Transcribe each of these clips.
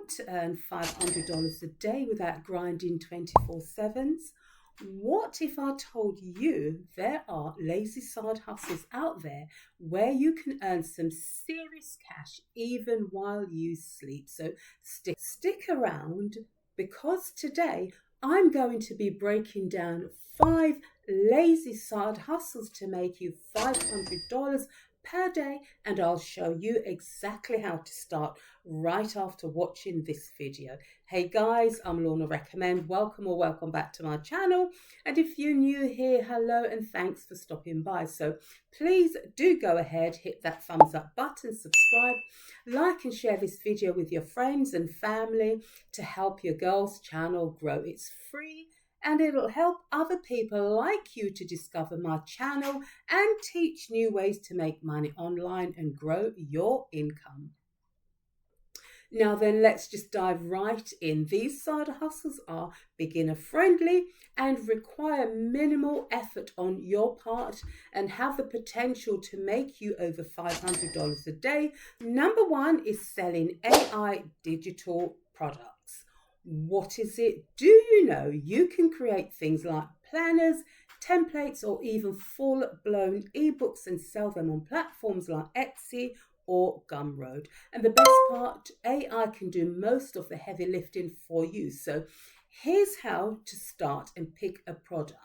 Want to earn $500 a day without grinding 24/7s? What if I told you there are lazy side hustles out there where you can earn some serious cash even while you sleep? So stick around, because today I'm going to be breaking down 5 lazy side hustles to make you $500 per day, and I'll show you exactly how to start right after watching this video. Hey guys, I'm Lorna Recommend. Welcome back to my channel. And if you're new here, hello and thanks for stopping by. So please do go ahead, hit that thumbs up button, subscribe, like and share this video with your friends and family to help your girls' channel grow. It's free and it'll help other people like you to discover my channel and teach new ways to make money online and grow your income. Now then, let's just dive right in. These side hustles are beginner friendly and require minimal effort on your part and have the potential to make you over $500 a day. Number one is selling AI digital products. What is it? Do you know you can create things like planners, templates, or even full-blown ebooks and sell them on platforms like Etsy or Gumroad? And the best part, AI can do most of the heavy lifting for you. So here's how to start and pick a product.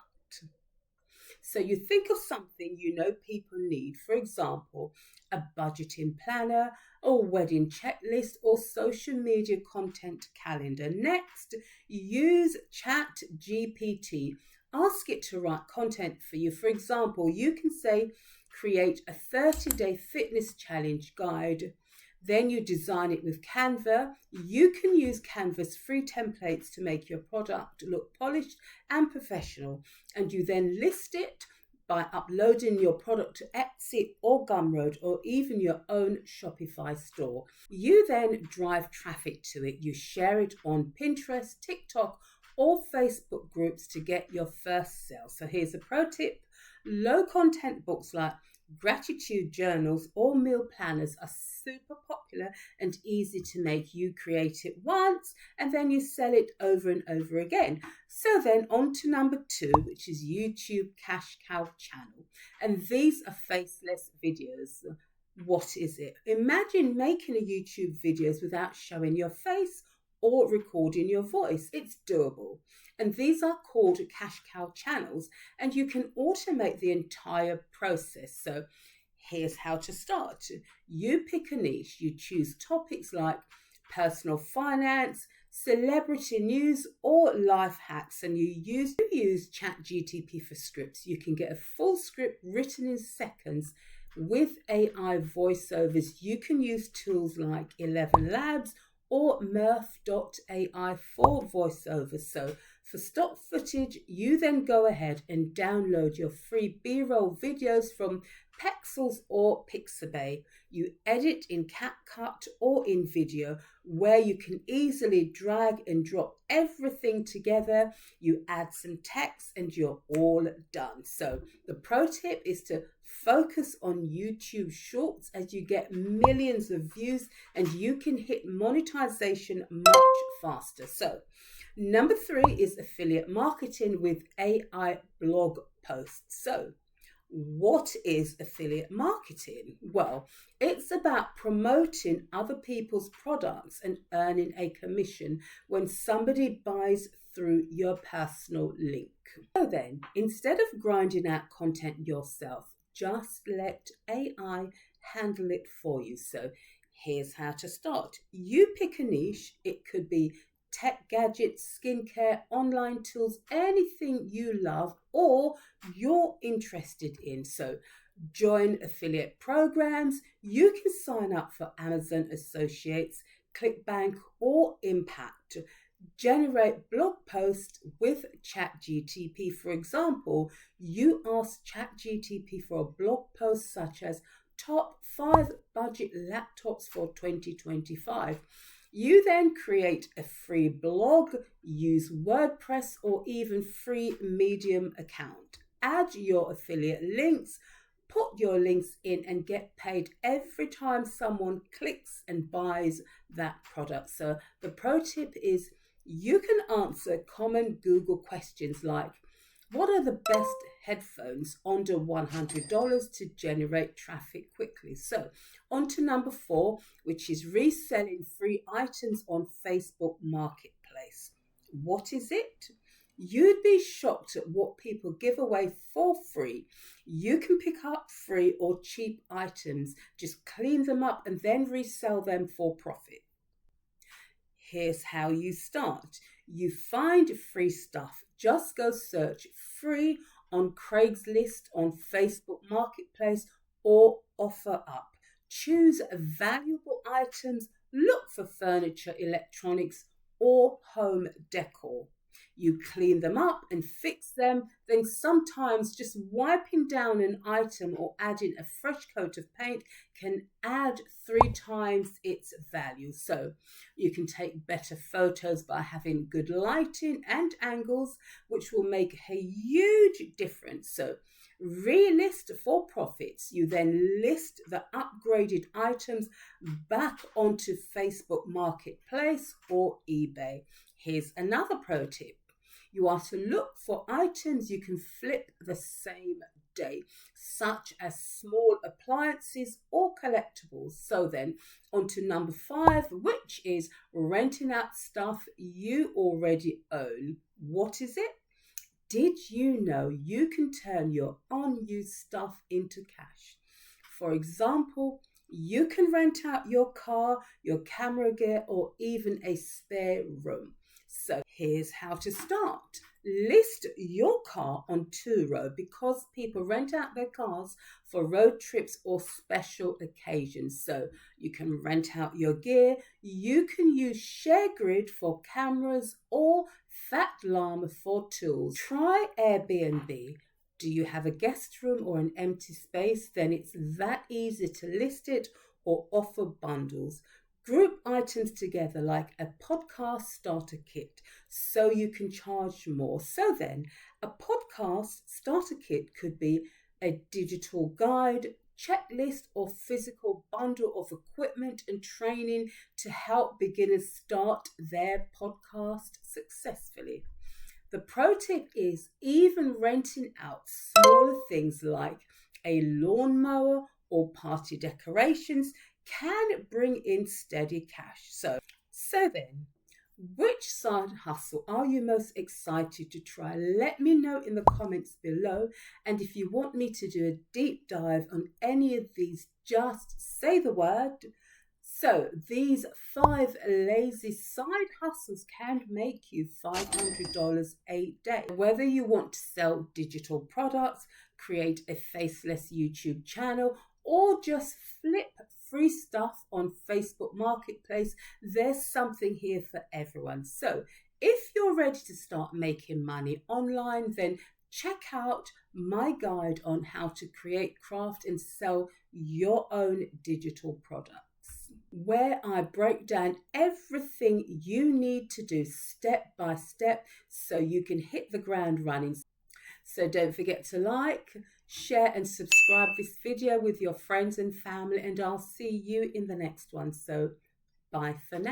So you think of something you know people need, for example, a budgeting planner, or wedding checklist, or social media content calendar. Next, use ChatGPT. Ask it to write content for you. For example, you can say, create a 30-day fitness challenge guide. Then you design it with Canva. You can use Canva's free templates to make your product look polished and professional. And you then list it by uploading your product to Etsy or Gumroad or even your own Shopify store. You then drive traffic to it. You share it on Pinterest, TikTok, or Facebook groups to get your first sale. So here's a pro tip. Low content books like gratitude journals or meal planners are super popular and easy to make. You create it once and then you sell it over and over again. So then on to number 2, which is YouTube Cash Cow channel. And these are faceless videos. What is it? Imagine making a YouTube videos without showing your face or recording your voice. It's doable. And these are called cash cow channels, and you can automate the entire process. So here's how to start. You pick a niche. You choose topics like personal finance, celebrity news, or life hacks, and you use ChatGPT for scripts. You can get a full script written in seconds with AI voiceovers. You can use tools like 11 Labs or Murph.ai for voiceovers. So for stock footage, you then go ahead and download your free B-roll videos from Pexels or Pixabay. You edit in CapCut or InVideo, where you can easily drag and drop everything together. You add some text and you're all done. So the pro tip is to focus on YouTube Shorts, as you get millions of views and you can hit monetization much faster. So number 3 is affiliate marketing with AI blog posts. So what is affiliate marketing? Well, it's about promoting other people's products and earning a commission when somebody buys through your personal link. So then, instead of grinding out content yourself, just let AI handle it for you. So here's how to start. You pick a niche. It could be tech gadgets, skincare, online tools, anything you love or you're interested in. So join affiliate programs. You can sign up for Amazon Associates, ClickBank, or Impact. Generate blog posts with ChatGPT. For example, you ask ChatGPT for a blog post such as top 5 budget laptops for 2025. You then create a free blog, use WordPress or even free Medium account. Add your affiliate links, put your links in and get paid every time someone clicks and buys that product. So the pro tip is you can answer common Google questions like, what are the best headphones under $100 to generate traffic quickly? So on to number 4, which is reselling free items on Facebook Marketplace. What is it? You'd be shocked at what people give away for free. You can pick up free or cheap items, just clean them up and then resell them for profit. Here's how you start. You find free stuff. Just go search free on Craigslist, on Facebook Marketplace, or OfferUp. Choose valuable items. Look for furniture, electronics, or home decor. You clean them up and fix them, then sometimes just wiping down an item or adding a fresh coat of paint can add 3 times its value. So you can take better photos by having good lighting and angles, which will make a huge difference. So relist for profits. You then list the upgraded items back onto Facebook Marketplace or eBay. Here's another pro tip. You are to look for items you can flip the same day, such as small appliances or collectibles. So then, on to number 5, which is renting out stuff you already own. What is it? Did you know you can turn your unused stuff into cash? For example, you can rent out your car, your camera gear, or even a spare room. So here's how to start. List your car on Turo because people rent out their cars for road trips or special occasions. So you can rent out your gear. You can use ShareGrid for cameras or Fat Llama for tools. Try Airbnb. Do you have a guest room or an empty space? Then it's that easy to list it or offer bundles. Group items together like a podcast starter kit so you can charge more. So then, a podcast starter kit could be a digital guide, checklist, or physical bundle of equipment and training to help beginners start their podcast successfully. The pro tip is even renting out smaller things like a lawnmower or party decorations can bring in steady cash. So then, which side hustle are you most excited to try? Let me know in the comments below. And if you want me to do a deep dive on any of these, just say the word. So these 5 lazy side hustles can make you $500 a day. Whether you want to sell digital products, create a faceless YouTube channel, or just flip free stuff on Facebook Marketplace, there's something here for everyone. So if you're ready to start making money online, then check out my guide on how to create, craft, and sell your own digital products, where I break down everything you need to do step by step so you can hit the ground running. So don't forget to like, share and subscribe this video with your friends and family, and I'll see you in the next one. So bye for now.